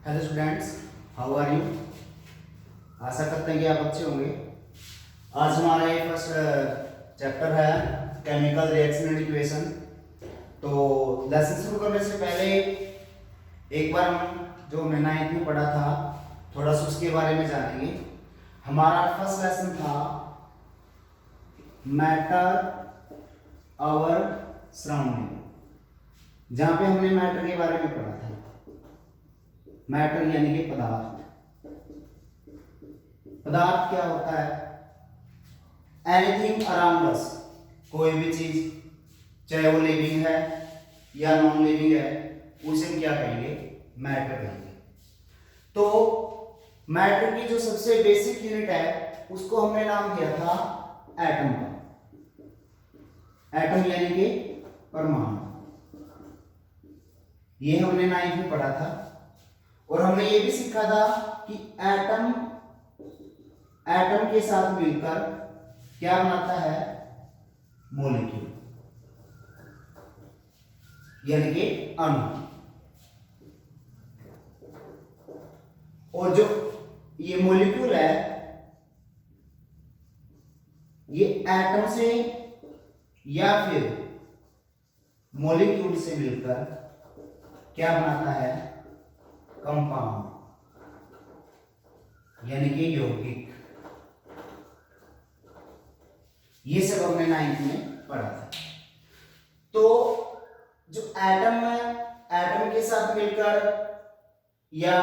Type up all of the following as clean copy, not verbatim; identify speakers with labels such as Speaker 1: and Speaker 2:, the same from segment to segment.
Speaker 1: Hello students, how are you. आशा करते हैं कि आप अच्छे होंगे। आज हमारा ये फर्स्ट चैप्टर है केमिकल रिएक्शन एंड इक्वेशन। तो लेसन शुरू करने से पहले एक बार हम जो हमने 9th में पढ़ा था थोड़ा सा उसके बारे में जानेंगे। हमारा फर्स्ट लेसन था मैटर आवर सराउंडिंग, जहाँ पे हमने मैटर के बारे में पढ़ा था। मैटर यानी कि पदार्थ। पदार्थ क्या होता है? एनीथिंग अराउंड अस, कोई भी चीज, चाहे वो लिविंग है या नॉन लिविंग है, उसे हम क्या कहेंगे? मैटर कहेंगे। तो मैटर की जो सबसे बेसिक यूनिट है उसको हमने नाम दिया था एटम का। एटम यानी कि परमाणु। ये हमने 9th में पढ़ा था। और हमने ये भी सीखा था कि एटम के साथ मिलकर क्या बनाता है? मॉलिक्यूल यानी कि अणु। और जो ये मॉलिक्यूल है ये एटम से या फिर मॉलिक्यूल से मिलकर क्या बनाता है? कंपाउंड यानी कि यौगिक। ये सब हमने 9th में पढ़ा था। तो जो एटम है, एटम के साथ मिलकर या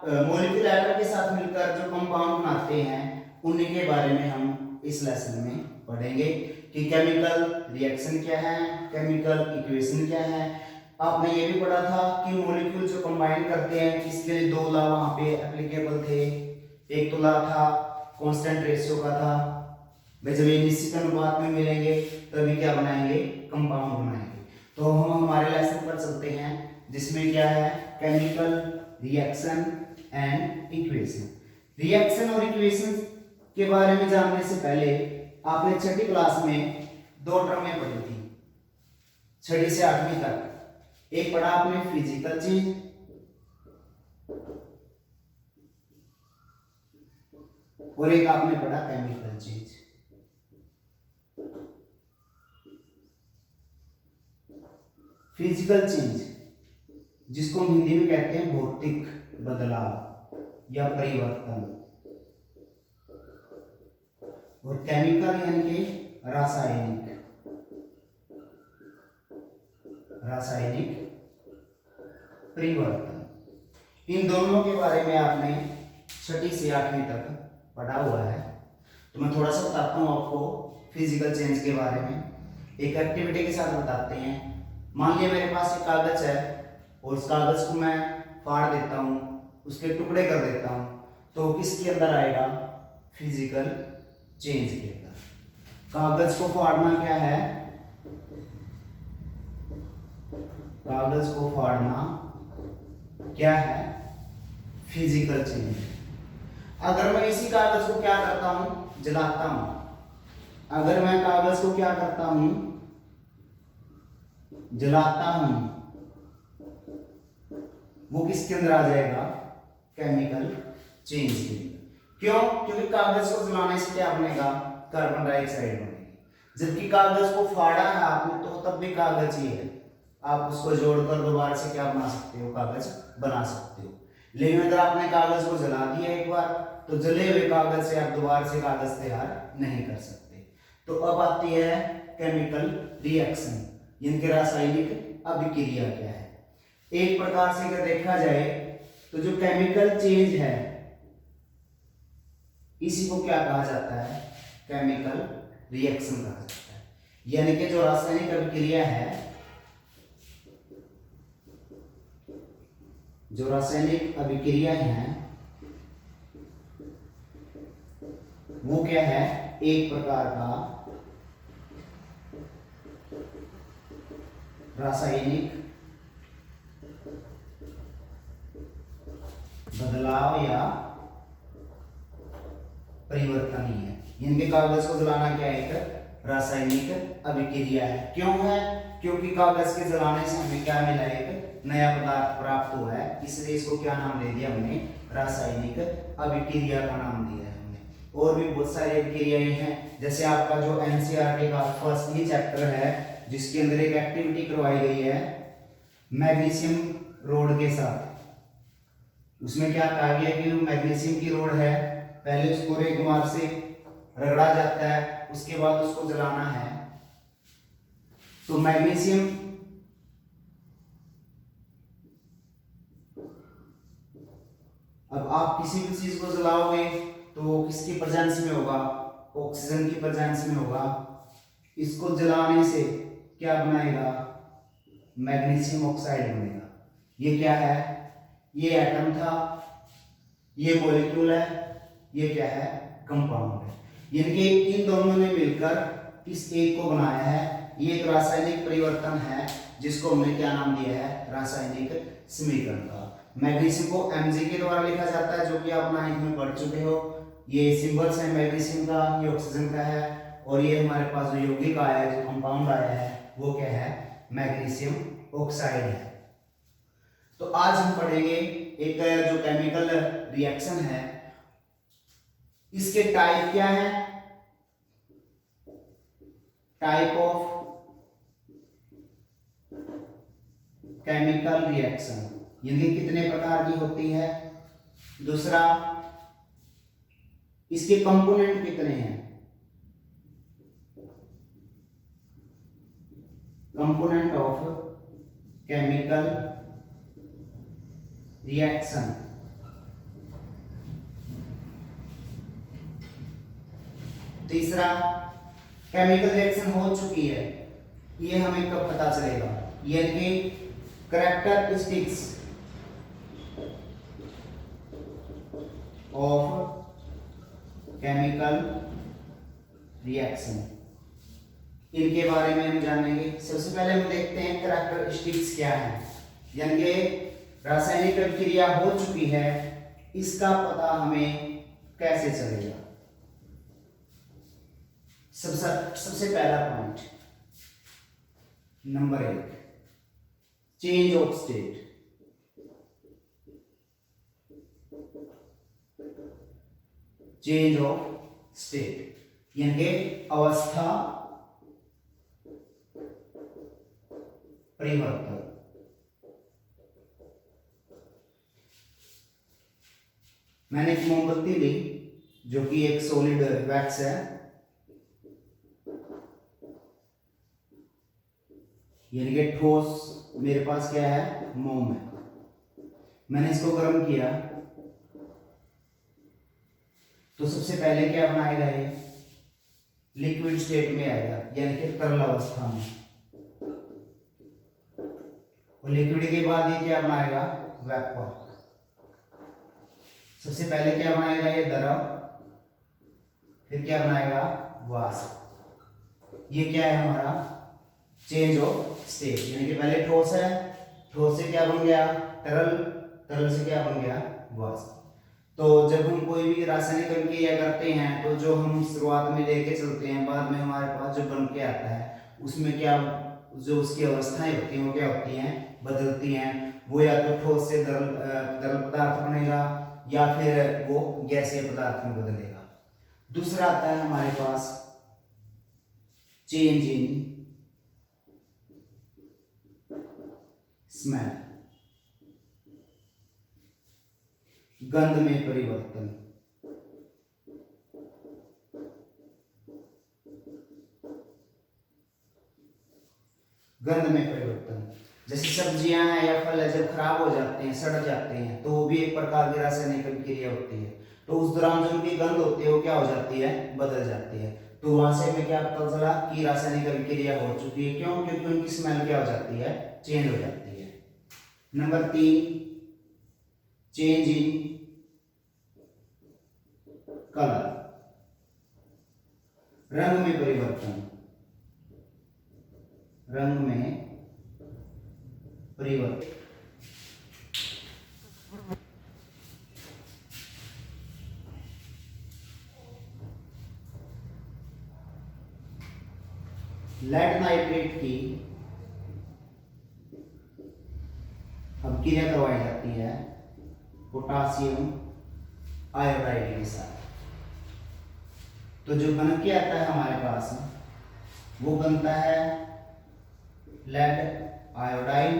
Speaker 1: मॉलिक्यूल एटम के साथ मिलकर जो कंपाउंड बनाते हैं उन्हीं के बारे में हम इस लेसन में पढ़ेंगे कि केमिकल रिएक्शन क्या है, केमिकल इक्वेशन क्या है। आपने ये भी पढ़ा था कि मॉलिक्यूल जो कंबाइन करते हैं इसके लिए दो लॉ वहां पे एप्लीकेबल थे। एक तो लॉ था कांस्टेंट रेशियो का था, भाई जब ये निश्चित अनुपात में मिलेंगे तभी क्या बनाएंगे? कंपाउंड बनाएंगे। तो हम हमारे लेसन पर चलते हैं जिसमें क्या है? Chemical reaction and equation. Reaction और इक्वेशन के बारे में जानने से पहले आपने छठी क्लास में दो टर्में पढ़ी थी, 6वीं से 8वीं तक। एक पढ़ा आपने फिजिकल चेंज और एक आपने पढ़ा केमिकल चेंज। फिजिकल चेंज जिसको हम हिंदी में कहते हैं भौतिक बदलाव या परिवर्तन, और केमिकल यानी कि रासायनिक परिवर्तन। इन दोनों के बारे में आपने 6वीं से 8वीं तक पढ़ा हुआ है। तो मैं थोड़ा सा बताता हूँ आपको फिजिकल चेंज के बारे में। एक एक्टिविटी के साथ बताते हैं। मान लिया मेरे पास एक कागज है और उस कागज को मैं फाड़ देता हूँ, उसके टुकड़े कर देता हूँ, तो किसके अंदर आएगा? फिजिकल चेंज के अंदर। कागज को फाड़ना क्या है? कागज को फाड़ना क्या है? Physical change. अगर मैं इसी कागज को क्या करता हूं? जलाता हूं। अगर मैं कागज को क्या करता हूं? जलाता हूं, वो किसके अंदर आ जाएगा? केमिकल चेंज के अंदर। क्यों? क्योंकि कागज को जलाने से क्या बनेगा? कार्बन डाइऑक्साइड बनेगी। जबकि कागज को फाड़ा है आपने तो तब भी कागज ही है, आप उसको जोड़कर दोबारा से क्या बना सकते हो? कागज बना सकते हो। लेकिन अगर आपने कागज को जला दिया एक बार तो जले हुए कागज से आप दोबारा से कागज तैयार नहीं कर सकते। तो अब आती है केमिकल रिएक्शन, इनके रासायनिक अभिक्रिया क्या है। एक प्रकार से अगर देखा जाए तो जो केमिकल चेंज है इसी को क्या कहा जाता है? केमिकल रिएक्शन कहा जाता है। यानी कि जो रासायनिक अभिक्रिया है, जो रासायनिक अभिक्रिया है वो क्या है? एक प्रकार का रासायनिक बदलाव या परिवर्तन ही है। इनके कागज को जलाना क्या है? एक रासायनिक अभिक्रिया है। क्यों है? क्योंकि कागज के जलाने से हमें क्या मिला? एक नया पदार्थ प्राप्त हुआ है, इसलिए इसको क्या नाम दे दिया हमने, रासायनिक अभिक्रिया का नाम दिया है हमने। और भी बहुत सारी अभिक्रियाएं हैं, जैसे आपका जो एनसीईआरटी का फर्स्ट ही चैप्टर है जिसके अंदर एक एक्टिविटी करवाई गई है मैग्नीशियम रोड के साथ। उसमें क्या कहा गया कि मैग्नीशियम की रोड है, पहले उसको रेगमार से रगड़ा जाता है, उसके बाद उसको जलाना है। तो मैग्नीशियम अब आप किसी भी चीज को जलाओगे तो किसकी प्रेजेंस में होगा, ऑक्सीजन की प्रेजेंस में होगा। इसको जलाने से क्या बनाएगा, मैग्नीशियम ऑक्साइड बनेगा। ये क्या है, ये एटम था, ये मॉलिक्यूल है, ये क्या है, कंपाउंड है। यानी कि इन दोनों ने मिलकर इस एक को बनाया है। ये एक रासायनिक परिवर्तन है जिसको हमने क्या नाम दिया है, रासायनिक समीकरण का। मैग्नीशियम को Mg के द्वारा लिखा जाता है, जो कि आप 9th में पढ़ चुके हो। ये सिंबल्स है मैग्नीशियम का, ये ऑक्सीजन का है, और ये हमारे पास जो यौगिक आया है, जो कंपाउंड आया है, वो क्या है, मैग्नीशियम ऑक्साइड है। तो आज हम पढ़ेंगे एक जो केमिकल रिएक्शन है, इसके टाइप क्या है, टाइप ऑफ केमिकल रिएक्शन, यानी कितने प्रकार की होती है। दूसरा, इसके कंपोनेंट कितने हैं, कंपोनेंट ऑफ केमिकल रिएक्शन। तीसरा, केमिकल रिएक्शन हो चुकी है, ये हमें कब पता चलेगा, यानी कैरेक्टरिस्टिक्स ऑफ केमिकल रिएक्शन, इनके बारे में हम जानेंगे। सबसे पहले हम देखते हैं कैरेक्टरिस्टिक्स क्या है, यानी कि रासायनिक अभिक्रिया हो चुकी है, इसका पता हमें कैसे चलेगा। सबसे पहला point, number 1, change of state. Change of state यानी कि अवस्था परिवर्तन। मैंने एक मोमबत्ती ली जो कि एक सॉलिड वैक्स है, यानी कि ठोस मेरे पास क्या है, मोम है। मैंने इसको गर्म किया तो सबसे पहले क्या बनाएगा, ये लिक्विड स्टेट में आएगा, यानी कि तरल अवस्था में। और लिक्विड के बाद ये क्या बनाएगा, वेपर। सबसे पहले क्या बनाएगा, ये द्रव, फिर क्या बनाएगा, वाष्प। ये क्या है हमारा चेंज ऑफ स्टेट, यानी कि पहले ठोस है, ठोस से क्या बन गया, तरल, तरल से क्या बन गया, वाष्प। तो जब हम कोई भी रासायनिक अभिक्रिया करते हैं तो जो हम शुरुआत में लेके चलते हैं, बाद में हमारे पास जो बन के आता है, उसमें क्या जो उसकी अवस्थाएं होती हैं वो क्या होती हैं, बदलती हैं। वो या तो ठोस से तरल पदार्थ बनेगा या फिर वो गैसीय पदार्थ में बदलेगा। दूसरा आता है हमारे पास चेंज इन स्मेल, गंध में परिवर्तन। गंध में परिवर्तन, जैसे सब्जियां हैं या फल है, जब खराब हो जाते हैं, सड़ जाते हैं, तो वो भी एक प्रकार की रासायनिक अभिक्रिया होती है। तो उस दौरान जो उनकी गंध होती है वो क्या हो जाती है, बदल जाती है। तो वहां से हमें क्या पता चला कि रासायनिक अभिक्रिया हो चुकी है। क्यों, क्योंकि उनकी स्मेल क्या हो जाती है, चेंज हो जाती है। नंबर 3, चेंज इन कलर, रंग में परिवर्तन। रंग में परिवर्तन, लेड नाइट्रेट की अभिक्रिया करवाई जाती है पोटासियम आयोडाइड के साथ। तो जो बन के आता है हमारे पास वो बनता है लेड आयोडाइड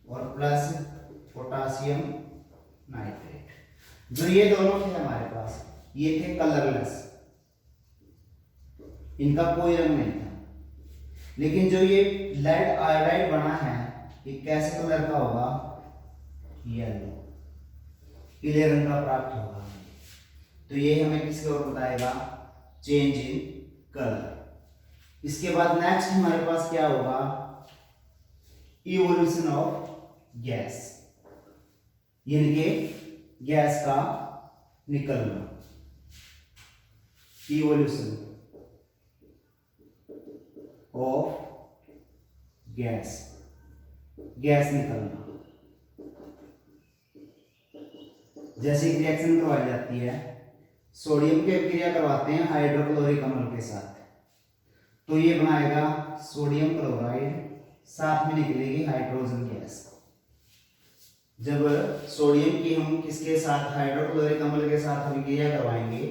Speaker 1: और प्लस पोटासियम नाइट्रेट। जो ये दोनों थे हमारे पास, ये थे कलरलेस, इनका कोई रंग नहीं था। लेकिन जो ये लेड आयोडाइड बना है ये कैसे कलर का होगा? येलो, पीले रंग का प्राप्त होगा। तो ये हमें किसके ओर बताएगा? Change in colour. इसके बाद नेक्स्ट हमारे पास क्या होगा? इवोल्यूशन ऑफ गैस, यानी कि गैस का निकलना। इवोल्यूशन ऑफ गैस, गैस निकलना। जैसे एक रिएक्शन करवाई जाती है, सोडियम की अभिक्रिया करवाते हैं हाइड्रोक्लोरिक अम्ल के साथ, तो ये बनाएगा सोडियम क्लोराइड, साथ में निकलेगी हाइड्रोजन गैस। जब सोडियम की हम किसके साथ, हाइड्रोक्लोरिक अम्ल के साथ अभिक्रिया करवाएंगे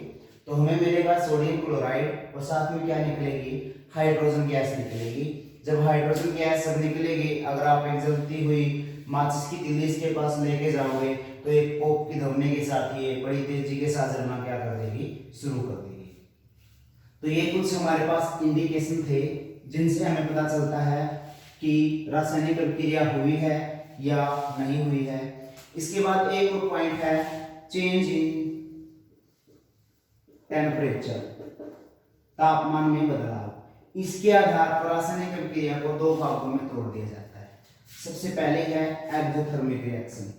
Speaker 1: तो हमें मिलेगा सोडियम क्लोराइड और साथ में क्या निकलेगी? हाइड्रोजन गैस निकलेगी। जब हाइड्रोजन गैस सब निकलेगी, अगर आप एक जलती हुई माचिस की तिल्ली इसके पास लेके जाओगे तो एक पोप की धमनी के साथ ये बड़ी तेजी के साथ जलना क्या कर देगी? शुरू कर देगी। तो ये कुछ हमारे पास इंडिकेशन थे जिनसे हमें पता चलता है कि रासायनिक अभिक्रिया हुई है या नहीं हुई है। इसके बाद एक और पॉइंट है चेंज इन टेम्परेचर, तापमान में बदलाव। इसके आधार पर रासायनिक अभिक्रिया को दो भागों में तोड़ दिया जाता है। सबसे पहले है एक्सोथर्मिक रिएक्शन।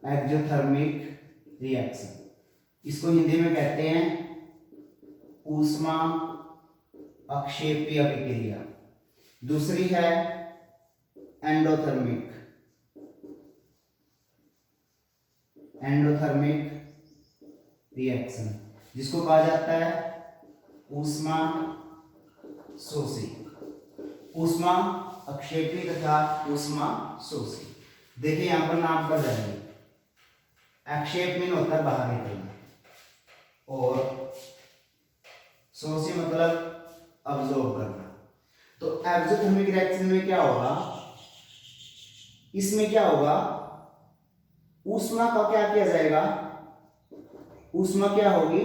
Speaker 1: एक्सोथर्मिक रिएक्शन, इसको हिंदी में कहते हैं ऊष्मा अक्षेपीय अभिक्रिया। दूसरी है एंडोथर्मिक, एंडोथर्मिक रिएक्शन, जिसको कहा जाता है ऊष्मा शोषी, ऊष्मा अक्षेपी तथा ऊष्मा शोषी। देखिए यहां पर नाम पर जाएंगे। अक्षेप में होता है बाहर निकलना, और शोषी मतलब अब्जॉर्ब करना। तो एक्सोथर्मिक रिएक्शन में क्या होगा? इसमें क्या होगा? ऊष्मा का क्या किया जाएगा? ऊष्मा क्या होगी?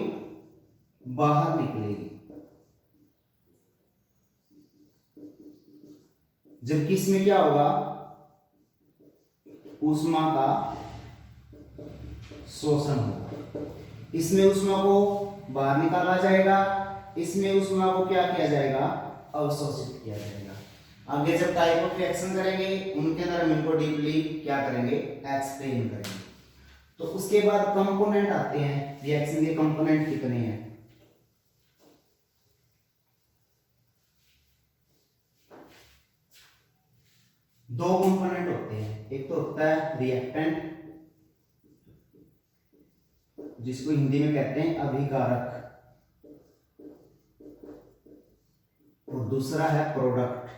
Speaker 1: बाहर निकलेगी। जबकि इसमें क्या होगा? ऊष्मा का शोषण होगा। इसमें ऊष्मा को बाहर निकाला जाएगा, इसमें ऊष्मा को क्या किया जाएगा? अवशोषित किया जाएगा। आगे जब टाइप ऑफ रिएक्शन करेंगे उनके अंदर हम इनको डीपली क्या करेंगे? एक्सप्लेन करेंगे। तो उसके बाद कंपोनेंट आते हैं। रिएक्शन के कंपोनेंट कितने हैं? दो कंपोनेंट होते हैं। एक तो होता है रिएक्टेंट, जिसको हिंदी में कहते हैं अभिकारक, और दूसरा है प्रोडक्ट,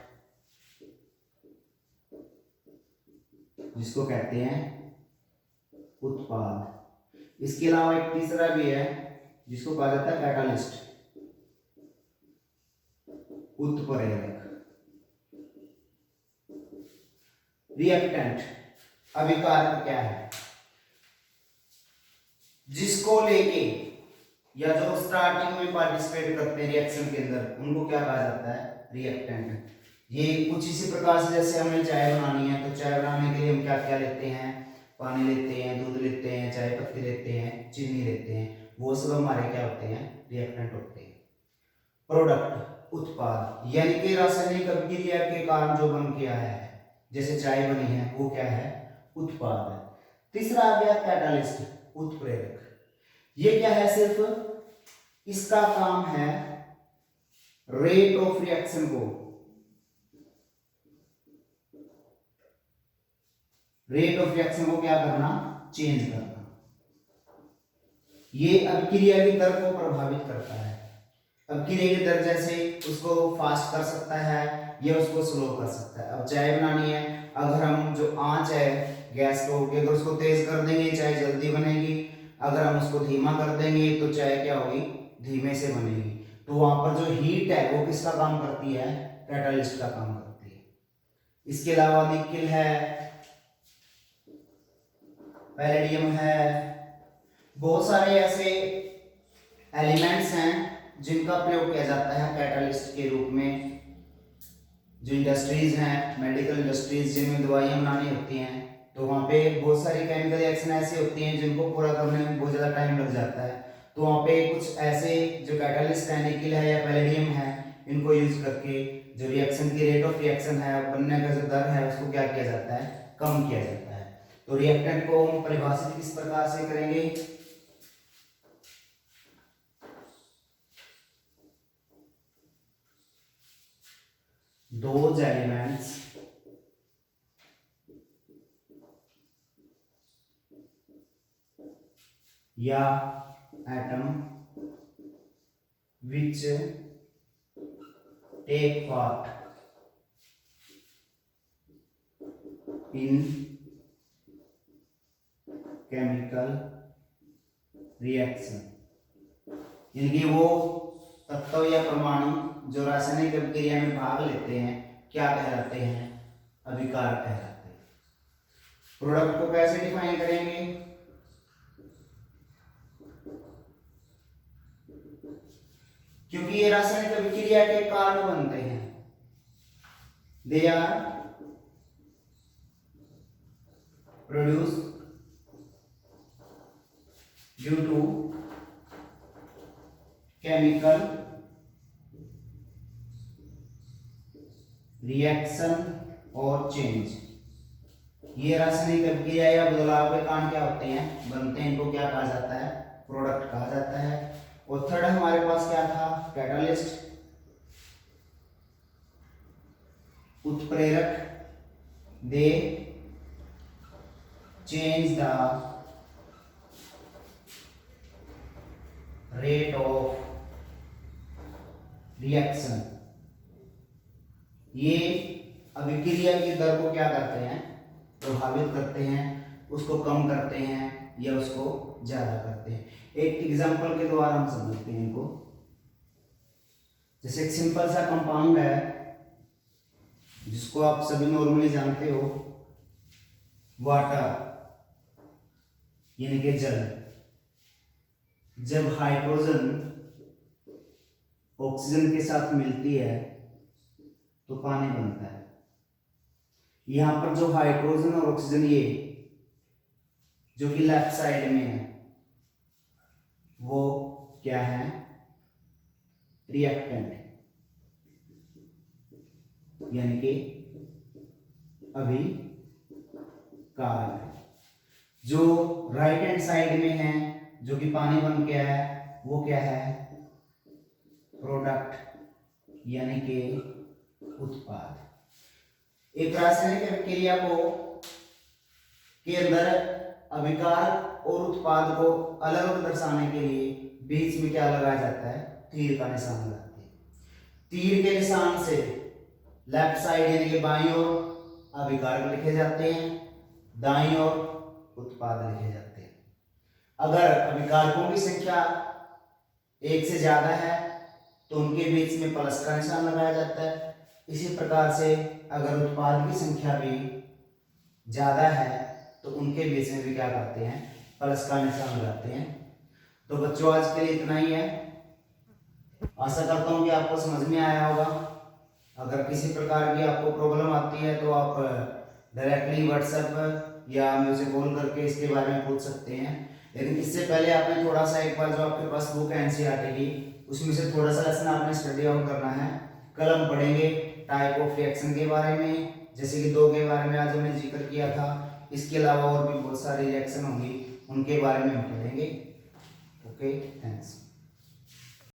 Speaker 1: जिसको कहते हैं उत्पाद। इसके अलावा एक तीसरा भी है जिसको कहा जाता है कैटालिस्ट, उत्प्रेरक। रिएक्टेंट अभिकारक क्या है? जिसको लेके या जो स्टार्टिंग में पार्टिसिपेट करते हैं रिएक्शन के अंदर, उनको क्या कहा जाता है? रिएक्टेंट। ये कुछ इसी प्रकार से जैसे हमें चाय बनानी है तो चाय बनाने के लिए हम क्या क्या लेते हैं? पानी लेते हैं, दूध लेते हैं, चाय पत्ती लेते हैं, चीनी लेते हैं। वो सब हमारे क्या होते हैं? रिएक्टेंट होते हैं। प्रोडक्ट उत्पाद, यानी कि रासायनिक अभिक्रिया के कारण जो बन के आया है, जैसे चाय बनी है, वो क्या है? उत्पाद है। तीसरा आ गया कैटालिस्ट, उत्प्रेरक। ये क्या है? सिर्फ इसका काम है रेट ऑफ रिएक्शन को, रेट ऑफ रिएक्शन को क्या करना? चेंज करना। ये अभिक्रिया की दर को प्रभावित करता है। अभिक्रिया की दर जैसे उसको फास्ट कर सकता है या उसको स्लो कर सकता है। अब चाय बनानी है, अगर हम जो आंच है गैस स्टोव की, अगर उसको तेज कर देंगे चाय जल्दी बनेगी, अगर हम उसको धीमा कर देंगे तो चाय क्या होगी, धीमे से बनेगी। तो वहां पर जो हीट है वो किसका काम करती है, कैटलिस्ट का काम करती है। इसके अलावा निकिल है, पैलेडियम है, बहुत सारे ऐसे एलिमेंट्स हैं जिनका प्रयोग किया जाता है कैटलिस्ट के रूप में। जो इंडस्ट्रीज हैं, मेडिकल इंडस्ट्रीज जिनमें दवाइयाँ बनानी होती हैं, तो वहाँ पे बहुत सारी केमिकल रिएक्शन ऐसी होती हैं जिनको पूरा करने में बहुत ज़्यादा टाइम लग जाता है। तो वहाँ पे कुछ ऐसे जो कैटलिस्ट है, निकिल है या पैलेडियम है, इनको यूज करके जो रिएक्शन की रेट ऑफ रिएक्शन है, बनने का जो दर है, उसको क्या किया जाता है, कम किया जाता है। तो रिएक्टेंट को हम परिभाषित किस प्रकार से करेंगे, those elements या atom which take part in chemical reaction, यानी कि वो तत्व या परमाणु जो रासायनिक अभिक्रिया में भाग लेते हैं क्या कहलाते हैं, अभिकारक कहलाते हैं। प्रोडक्ट को कैसे डिफाइन करेंगे, क्योंकि ये रासायनिक अभिक्रिया के कारण बनते हैं, they are produce due to chemical reaction और चेंज। ये रासायनिक अभिक्रिया या बदलाव के कारण क्या होते हैं, बनते हैं, इनको क्या कहा जाता है, प्रोडक्ट कहा जाता है। और थर्ड हमारे पास क्या था, कैटलिस्ट, उत्प्रेरक, दे change the rate of reaction, ये अभिक्रिया की दर को क्या करते हैं, प्रभावित करते हैं, उसको कम करते हैं या उसको ज्यादा करते हैं। एक एग्जांपल के द्वारा हम समझते हैं इनको। जैसे एक सिंपल सा कंपाउंड है जिसको आप सभी नॉर्मली जानते हो, वाटर यानी कि जल। जब हाइड्रोजन ऑक्सीजन के साथ मिलती है तो पानी बनता है। यहां पर जो हाइड्रोजन और ऑक्सीजन ये जो कि लेफ्ट साइड में है वो क्या है, रिएक्टेंट यानी कि अभिकारक। जो राइट हैंड साइड में है जो कि पानी बन के है वो क्या है, प्रोडक्ट यानी कि उत्पाद। एक रासायनिक अभिक्रिया को के अंदर अभिकारक और उत्पाद को अलग अलग दर्शाने के लिए बीच में क्या लगाया जाता है, तीर का निशान लगाते हैं। तीर के निशान से लेफ्ट साइड यानी कि बाईं ओर अभिकारक लिखे जाते हैं, दाईं ओर उत्पाद लिखे जाते हैं। अगर अभिकारकों की संख्या एक से ज्यादा है तो उनके बीच में प्लस का निशान लगाया जाता है। इसी प्रकार से अगर उत्पाद की संख्या भी ज्यादा है तो उनके बीच में भी क्या करते हैं, प्लस का निशान लगाते हैं। तो बच्चों आज के लिए इतना ही है। आशा करता हूँ कि आपको समझ में आया होगा। अगर किसी प्रकार की आपको प्रॉब्लम आती है तो आप डायरेक्टली व्हाट्सएप या मुझे कॉल करके इसके बारे में पूछ सकते हैं। लेकिन इससे पहले आपने थोड़ा सा एक बार जो आपके पास बुक है एनसीईआरटी की, उसमें से थोड़ा सा लेसन आपने स्टडी आउट करना है। कल हम पढ़ेंगे टाइप ऑफ रिएक्शन के बारे में, जैसे कि 2 के बारे में आज हमने जिक्र किया था। इसके अलावा और भी बहुत सारी रिएक्शन होंगी, उनके बारे में हम पढ़ेंगे। Okay, thanks.